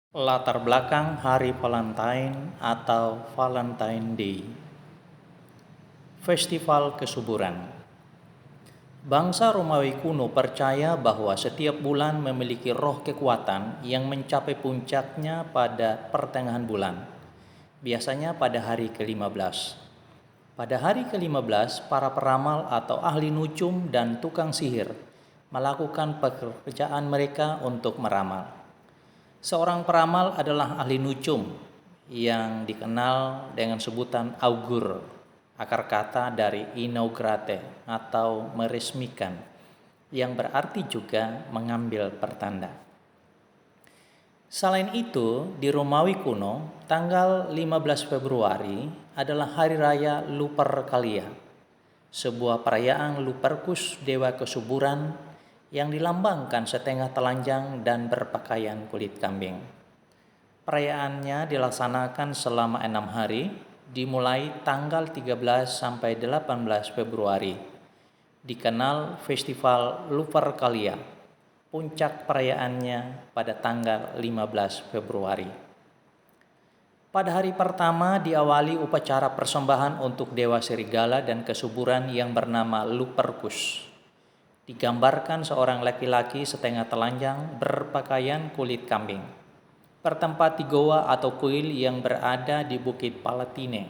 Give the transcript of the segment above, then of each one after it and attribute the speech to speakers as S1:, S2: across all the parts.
S1: Latar belakang Hari Valentine atau Valentine Day. Festival Kesuburan. Bangsa Romawi kuno percaya bahwa setiap bulan memiliki roh kekuatan yang mencapai puncaknya pada pertengahan bulan, biasanya pada hari ke-15. Pada hari ke-15, para peramal atau ahli nujum dan tukang sihir melakukan pekerjaan mereka untuk meramal. Seorang peramal adalah ahli nujum yang dikenal dengan sebutan augur, akar kata dari inaugurate atau meresmikan, yang berarti juga mengambil pertanda. Selain itu, di Romawi kuno, tanggal 15 Februari adalah hari raya Lupercalia, sebuah perayaan Lupercus, dewa kesuburan yang dilambangkan setengah telanjang dan berpakaian kulit kambing. Perayaannya dilaksanakan selama 6 hari, dimulai tanggal 13 sampai 18 Februari. Dikenal Festival Lupercalia. Puncak perayaannya pada tanggal 15 Februari. Pada hari pertama diawali upacara persembahan untuk dewa serigala dan kesuburan yang bernama Lupercus. Digambarkan seorang laki-laki setengah telanjang berpakaian kulit kambing, bertempat di goa atau kuil yang berada di Bukit Palatine.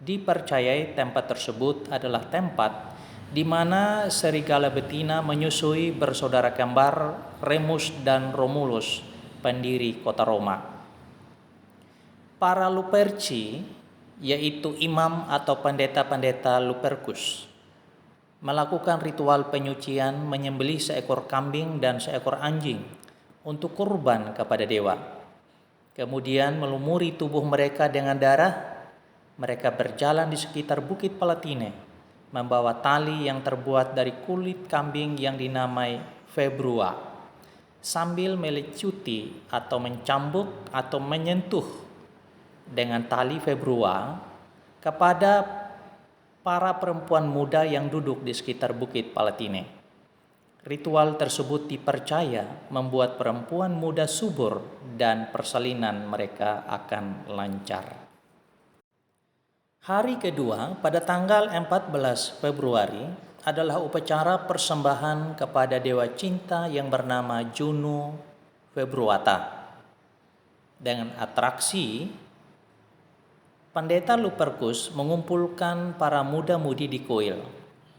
S1: Dipercayai tempat tersebut adalah tempat di mana serigala betina menyusui bersaudara kembar Remus dan Romulus, pendiri kota Roma. Para Luperci, yaitu imam atau pendeta-pendeta Lupercus, melakukan ritual penyucian menyembelih seekor kambing dan seekor anjing untuk kurban kepada dewa. Kemudian melumuri tubuh mereka dengan darah. Mereka berjalan di sekitar Bukit Palatine, membawa tali yang terbuat dari kulit kambing yang dinamai februa, sambil melecuti atau mencambuk atau menyentuh dengan tali februa kepada para perempuan muda yang duduk di sekitar Bukit Palatine. Ritual tersebut dipercaya membuat perempuan muda subur dan persalinan mereka akan lancar. Hari kedua pada tanggal 14 Februari adalah upacara persembahan kepada dewa cinta yang bernama Juno Februata. Dengan atraksi, pendeta Lupercus mengumpulkan para muda-mudi di kuil,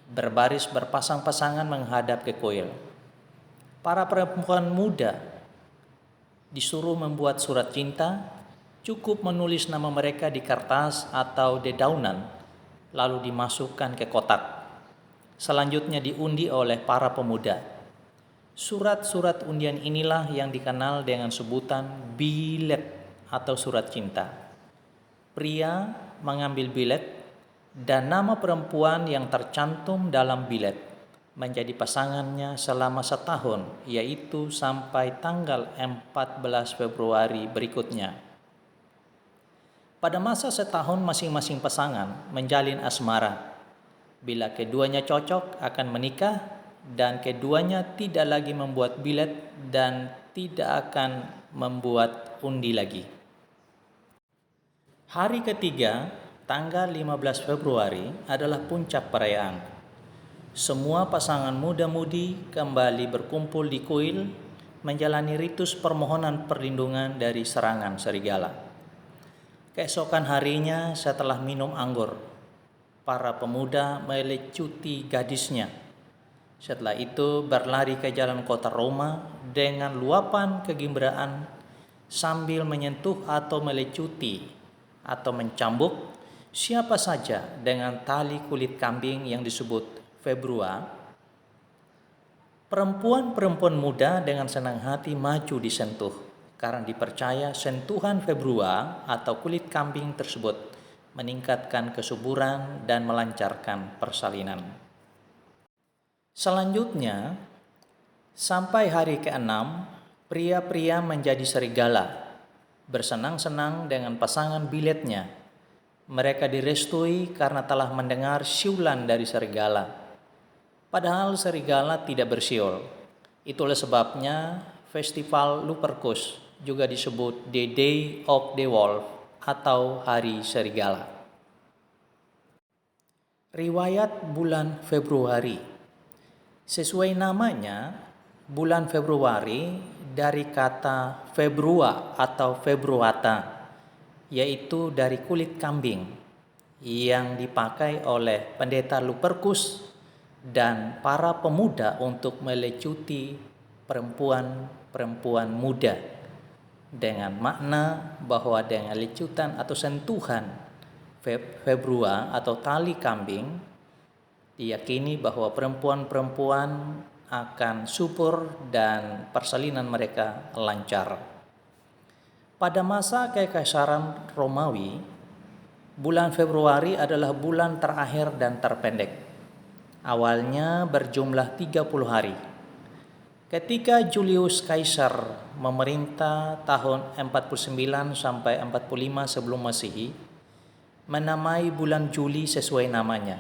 S1: berbaris berpasang-pasangan menghadap ke kuil. Para perempuan muda disuruh membuat surat cinta, cukup menulis nama mereka di kertas atau dedaunan, lalu dimasukkan ke kotak. Selanjutnya diundi oleh para pemuda. Surat-surat undian inilah yang dikenal dengan sebutan bilet atau surat cinta. Pria mengambil bilet dan nama perempuan yang tercantum dalam bilet menjadi pasangannya selama setahun, yaitu sampai tanggal 14 Februari berikutnya. Pada masa setahun masing-masing pasangan menjalin asmara. Bila keduanya cocok akan menikah dan keduanya tidak lagi membuat bilet dan tidak akan membuat undi lagi. Hari ketiga, tanggal 15 Februari adalah puncak perayaan. Semua pasangan muda-mudi kembali berkumpul di kuil menjalani ritus permohonan perlindungan dari serangan serigala. Keesokan harinya setelah minum anggur, para pemuda melecuti gadisnya. Setelah itu berlari ke jalan kota Roma dengan luapan kegembiraan sambil menyentuh atau melecuti atau mencambuk siapa saja dengan tali kulit kambing yang disebut februa. Perempuan-perempuan muda dengan senang hati maju disentuh karena dipercaya sentuhan februa atau kulit kambing tersebut meningkatkan kesuburan dan melancarkan persalinan. Selanjutnya, sampai hari ke-6, pria-pria menjadi serigala, bersenang-senang dengan pasangan biletnya. Mereka direstui karena telah mendengar siulan dari serigala. Padahal serigala tidak bersiul. Itulah sebabnya Festival Lupercus juga disebut The Day of the Wolf atau Hari Serigala. Riwayat bulan Februari. Sesuai namanya, bulan Februari dari kata februa atau februata, yaitu dari kulit kambing yang dipakai oleh pendeta Lupercus dan para pemuda untuk melecuti perempuan-perempuan muda, dengan makna bahwa dengan lecutan atau sentuhan februa atau tali kambing, diyakini bahwa perempuan-perempuan akan subur dan persalinan mereka lancar. Pada masa Kekaisaran Romawi, bulan Februari adalah bulan terakhir dan terpendek. Awalnya berjumlah 30 hari. Ketika Julius Caesar memerintah tahun 49 sampai 45 sebelum Masehi, menamai bulan Juli sesuai namanya.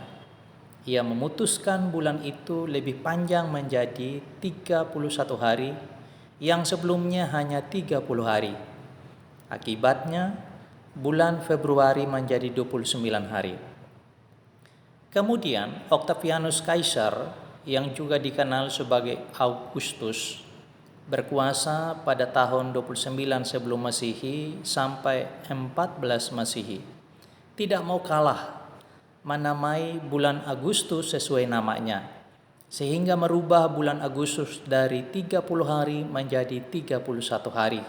S1: Ia memutuskan bulan itu lebih panjang menjadi 31 hari, yang sebelumnya hanya 30 hari. Akibatnya, bulan Februari menjadi 29 hari. Kemudian, Octavianus Caesar, yang juga dikenal sebagai Augustus, berkuasa pada tahun 29 sebelum Masehi sampai 14 Masehi. Tidak mau kalah, menamai bulan Agustus sesuai namanya, sehingga merubah bulan Agustus dari 30 hari menjadi 31 hari.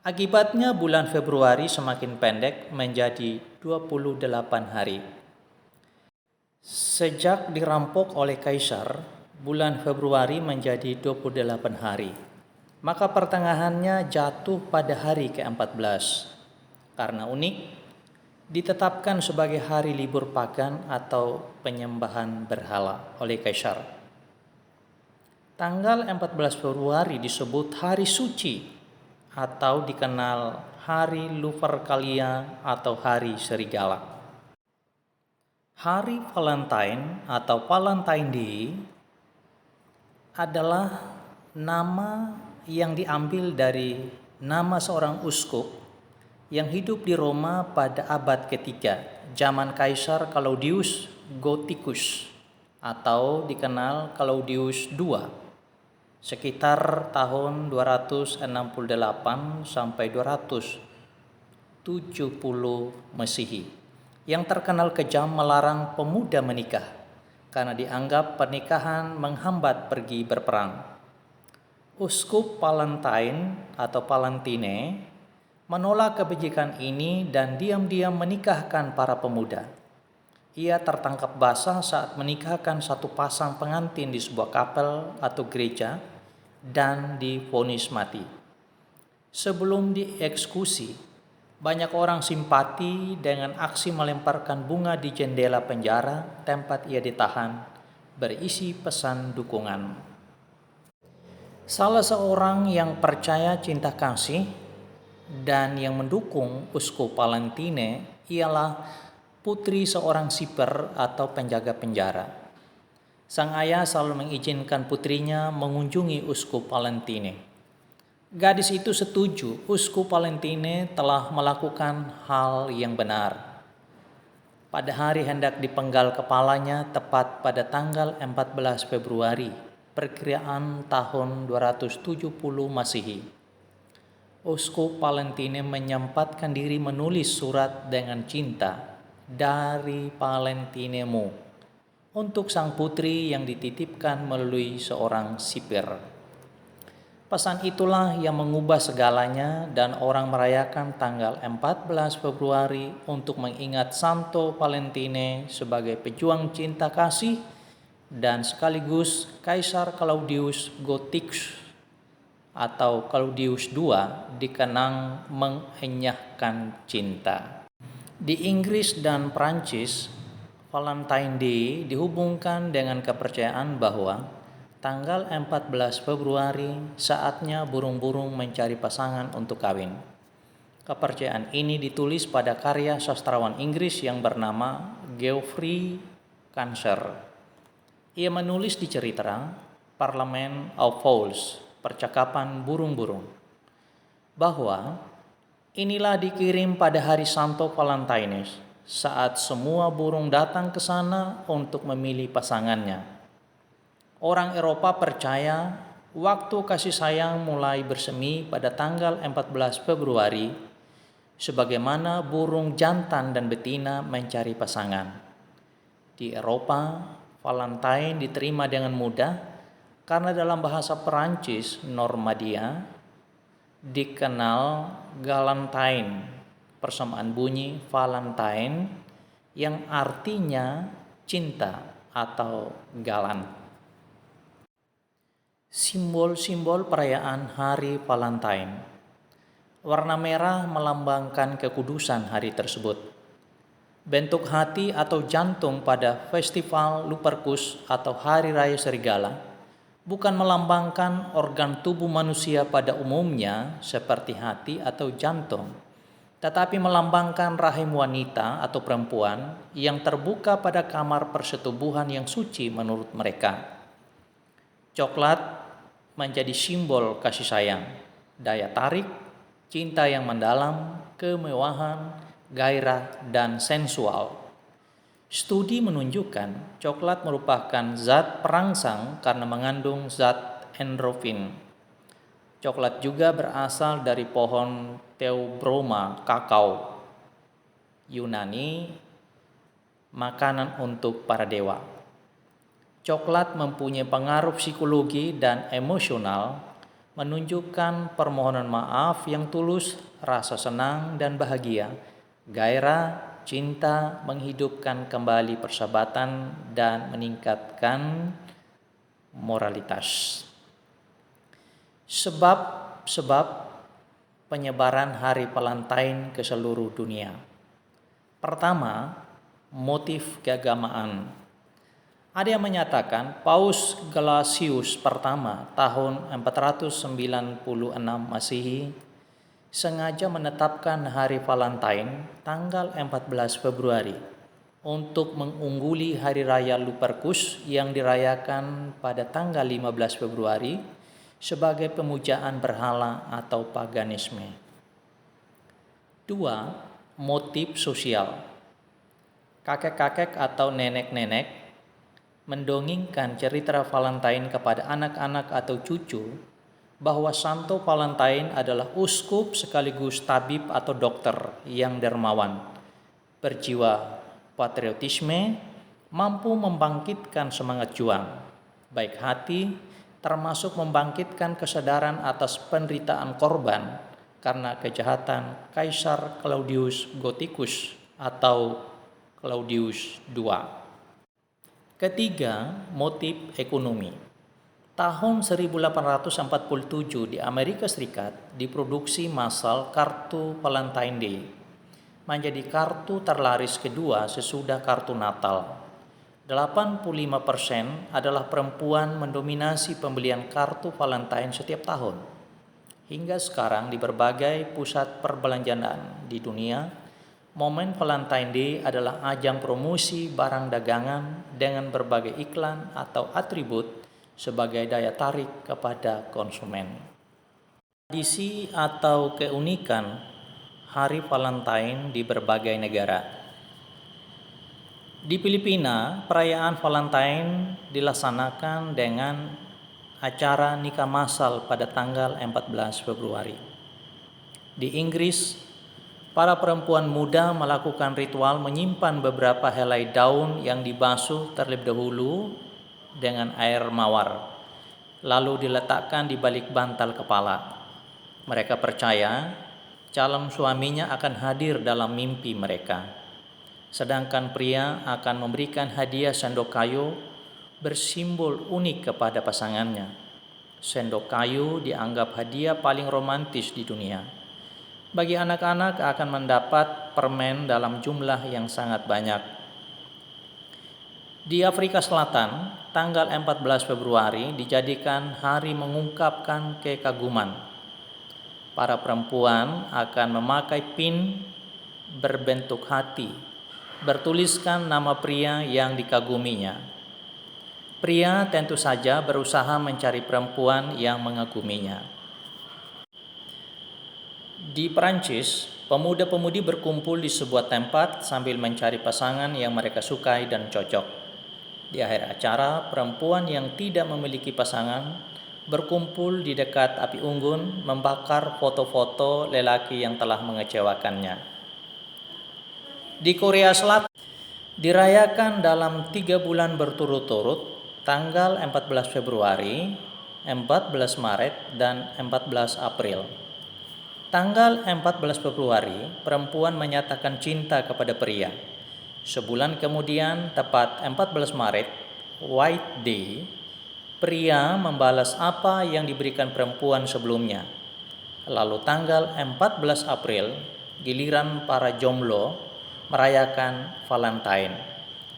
S1: Akibatnya bulan Februari semakin pendek menjadi 28 hari. Sejak dirampok oleh Kaisar, bulan Februari menjadi 28 hari. Maka pertengahannya jatuh pada hari ke-14. Karena unik, ditetapkan sebagai hari libur pagan atau penyembahan berhala oleh Kaisar. Tanggal 14 Februari disebut hari suci atau dikenal hari Lupercalia atau hari serigala. Hari Valentine atau Valentine Day adalah nama yang diambil dari nama seorang uskup yang hidup di Roma pada abad ketiga, zaman Kaisar Claudius Gothicus atau dikenal Claudius II, sekitar tahun 268 sampai 270 Masehi, yang terkenal kejam melarang pemuda menikah karena dianggap pernikahan menghambat pergi berperang. Uskup Palantine atau Palantine menolak kebijakan ini dan diam-diam menikahkan para pemuda. Ia tertangkap basah saat menikahkan satu pasang pengantin di sebuah kapel atau gereja dan divonis mati. Sebelum dieksekusi, banyak orang simpati dengan aksi melemparkan bunga di jendela penjara tempat ia ditahan, berisi pesan dukungan. Salah seorang yang percaya cinta kasih dan yang mendukung Uskup Palantine ialah putri seorang siper atau penjaga penjara. Sang ayah selalu mengizinkan putrinya mengunjungi Uskup Palantine. Gadis itu setuju Uskup Palantine telah melakukan hal yang benar. Pada hari hendak dipenggal kepalanya tepat pada tanggal 14 Februari, perkiraan tahun 270 Masehi. Uskup Palantine menyempatkan diri menulis surat dengan cinta dari Palentinemu untuk sang putri yang dititipkan melalui seorang sipir. Pesan itulah yang mengubah segalanya dan orang merayakan tanggal 14 Februari untuk mengingat Santo Palantine sebagai pejuang cinta kasih dan sekaligus Kaisar Claudius Gothicus atau Claudius II dikenang mengenyahkan cinta. Di Inggris dan Prancis, Valentine Day dihubungkan dengan kepercayaan bahwa tanggal 14 Februari saatnya burung-burung mencari pasangan untuk kawin. Kepercayaan ini ditulis pada karya sastrawan Inggris yang bernama Geoffrey Chaucer. Ia menulis di cerita Parliament of Fowls, percakapan burung-burung. bahwa inilah dikirim pada hari Santo Valentines saat semua burung datang ke sana untuk memilih pasangannya. Orang Eropa percaya waktu kasih sayang mulai bersemi pada tanggal 14 Februari, sebagaimana burung jantan dan betina mencari pasangan. Di Eropa, Valentine diterima dengan mudah karena dalam bahasa Perancis Normandia dikenal galantine, persamaan bunyi Valentine yang artinya cinta atau galan. Simbol-simbol perayaan Hari Valentine. Warna merah melambangkan kekudusan hari tersebut. Bentuk hati atau jantung pada Festival Lupercus atau Hari Raya Serigala bukan melambangkan organ tubuh manusia pada umumnya seperti hati atau jantung, tetapi melambangkan rahim wanita atau perempuan yang terbuka pada kamar persetubuhan yang suci menurut mereka. Coklat menjadi simbol kasih sayang, daya tarik, cinta yang mendalam, kemewahan, gairah, dan sensual. Studi menunjukkan coklat merupakan zat perangsang karena mengandung zat endorfin. Coklat juga berasal dari pohon Theobroma kakao, Yunani, makanan untuk para dewa. Coklat mempunyai pengaruh psikologi dan emosional, menunjukkan permohonan maaf yang tulus, rasa senang dan bahagia, gairah, cinta, menghidupkan kembali persahabatan dan meningkatkan moralitas. Sebab penyebaran Hari Valentine ke seluruh dunia. Pertama, motif keagamaan. Ada yang menyatakan Paus Gelasius pertama tahun 496 Masehi sengaja menetapkan Hari Valentine tanggal 14 Februari untuk mengungguli Hari Raya Lupercus yang dirayakan pada tanggal 15 Februari sebagai pemujaan berhala atau paganisme. 2. Motif sosial. Kakek-kakek atau nenek-nenek mendongengkan cerita Valentine kepada anak-anak atau cucu bahwa Santo Valentine adalah uskup sekaligus tabib atau dokter yang dermawan, berjiwa patriotisme, mampu membangkitkan semangat juang, baik hati, termasuk membangkitkan kesadaran atas penderitaan korban karena kejahatan Kaisar Claudius Gothicus atau Claudius II. Ketiga, motif ekonomi. Tahun 1847 di Amerika Serikat diproduksi massal kartu Valentine Day, menjadi kartu terlaris kedua sesudah kartu Natal. 85% adalah perempuan mendominasi pembelian kartu Valentine setiap tahun. Hingga sekarang di berbagai pusat perbelanjaan di dunia, momen Valentine Day adalah ajang promosi barang dagangan dengan berbagai iklan atau atribut sebagai daya tarik kepada konsumen. Tradisi atau keunikan Hari Valentine di berbagai negara. Di Filipina, perayaan Valentine dilaksanakan dengan acara nikah massal pada tanggal 14 Februari. Di Inggris, para perempuan muda melakukan ritual menyimpan beberapa helai daun yang dibasuh terlebih dahulu dengan air mawar, lalu diletakkan di balik bantal kepala. Mereka percaya calon suaminya akan hadir dalam mimpi mereka. Sedangkan pria akan memberikan hadiah sendok kayu bersimbol unik kepada pasangannya. Sendok kayu dianggap hadiah paling romantis di dunia. Bagi anak-anak akan mendapat permen dalam jumlah yang sangat banyak. Di Afrika Selatan, tanggal 14 Februari dijadikan hari mengungkapkan kekaguman. Para perempuan akan memakai pin berbentuk hati, bertuliskan nama pria yang dikaguminya. Pria tentu saja berusaha mencari perempuan yang mengaguminya. Di Perancis, pemuda-pemudi berkumpul di sebuah tempat sambil mencari pasangan yang mereka sukai dan cocok. Di akhir acara, perempuan yang tidak memiliki pasangan berkumpul di dekat api unggun membakar foto-foto lelaki yang telah mengecewakannya. Di Korea Selatan, dirayakan dalam 3 bulan berturut-turut, tanggal 14 Februari, 14 Maret, dan 14 April. Tanggal 14 Februari, perempuan menyatakan cinta kepada pria. Sebulan kemudian, tepat 14 Maret, White Day, pria membalas apa yang diberikan perempuan sebelumnya. Lalu tanggal 14 April, giliran para jomblo merayakan Valentine.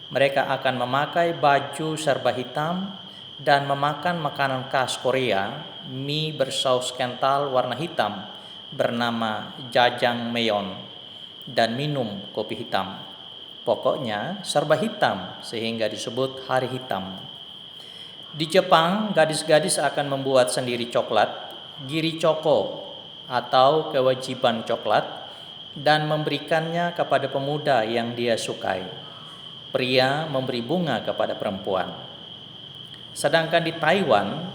S1: Mereka akan memakai baju serba hitam dan memakan makanan khas Korea, mie bersaus kental warna hitam bernama jajangmyeon, dan minum kopi hitam. Pokoknya serba hitam sehingga disebut hari hitam. Di Jepang, gadis-gadis akan membuat sendiri coklat, giri choko atau kewajiban coklat, dan memberikannya kepada pemuda yang dia sukai. Pria memberi bunga kepada perempuan. Sedangkan di Taiwan,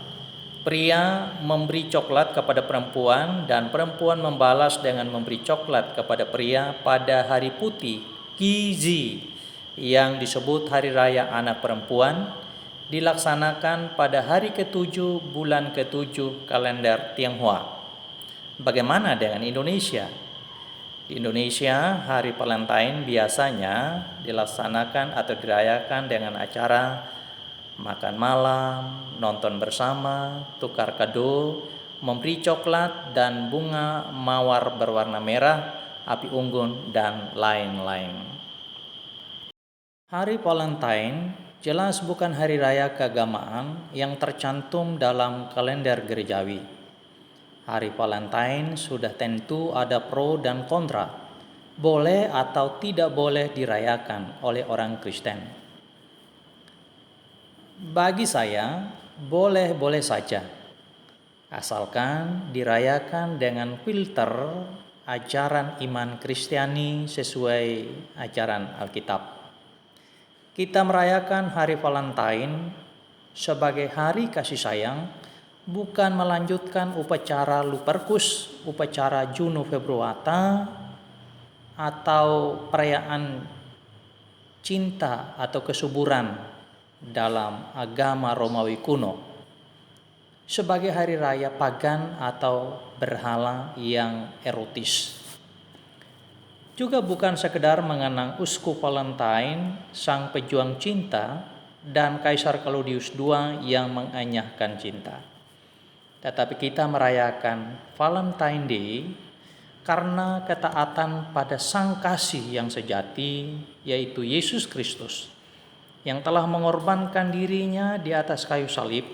S1: pria memberi coklat kepada perempuan dan perempuan membalas dengan memberi coklat kepada pria pada hari putih Qizhi yang disebut Hari Raya Anak Perempuan, dilaksanakan pada hari ke-7 bulan ke-7 kalender Tionghoa. Bagaimana dengan Indonesia? Di Indonesia, Hari Valentine biasanya dilaksanakan atau dirayakan dengan acara makan malam, nonton bersama, tukar kado, memberi coklat dan bunga mawar berwarna merah, api unggun, dan lain-lain. Hari Valentine jelas bukan hari raya keagamaan yang tercantum dalam kalender gerejawi. Hari Valentine sudah tentu ada pro dan kontra, boleh atau tidak boleh dirayakan oleh orang Kristen. Bagi saya, boleh-boleh saja, asalkan dirayakan dengan filter ajaran iman Kristiani sesuai ajaran Alkitab. Kita merayakan hari Valentine sebagai hari kasih sayang, bukan melanjutkan upacara Lupercus, upacara Juno Februata, atau perayaan cinta atau kesuburan dalam agama Romawi kuno sebagai hari raya pagan atau berhala yang erotis. Juga bukan sekedar mengenang Uskup Valentine, sang pejuang cinta, dan Kaisar Claudius II yang mengenyahkan cinta. Tetapi kita merayakan Valentine Day karena ketaatan pada sang kasih yang sejati, yaitu Yesus Kristus, yang telah mengorbankan dirinya di atas kayu salib,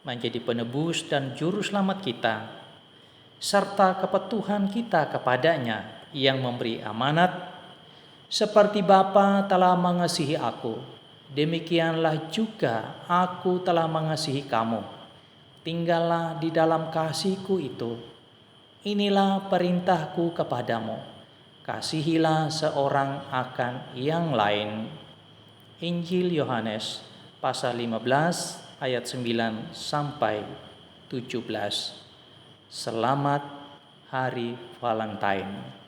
S1: menjadi penebus dan juru selamat kita, serta kepatuhan kita kepadanya yang memberi amanat, seperti Bapa telah mengasihi aku, demikianlah juga aku telah mengasihi kamu. Tinggallah di dalam kasihku itu. Inilah perintahku kepadamu, kasihilah seorang akan yang lain. Injil Yohanes pasal 15 ayat 9 sampai 17. Selamat Hari Valentine.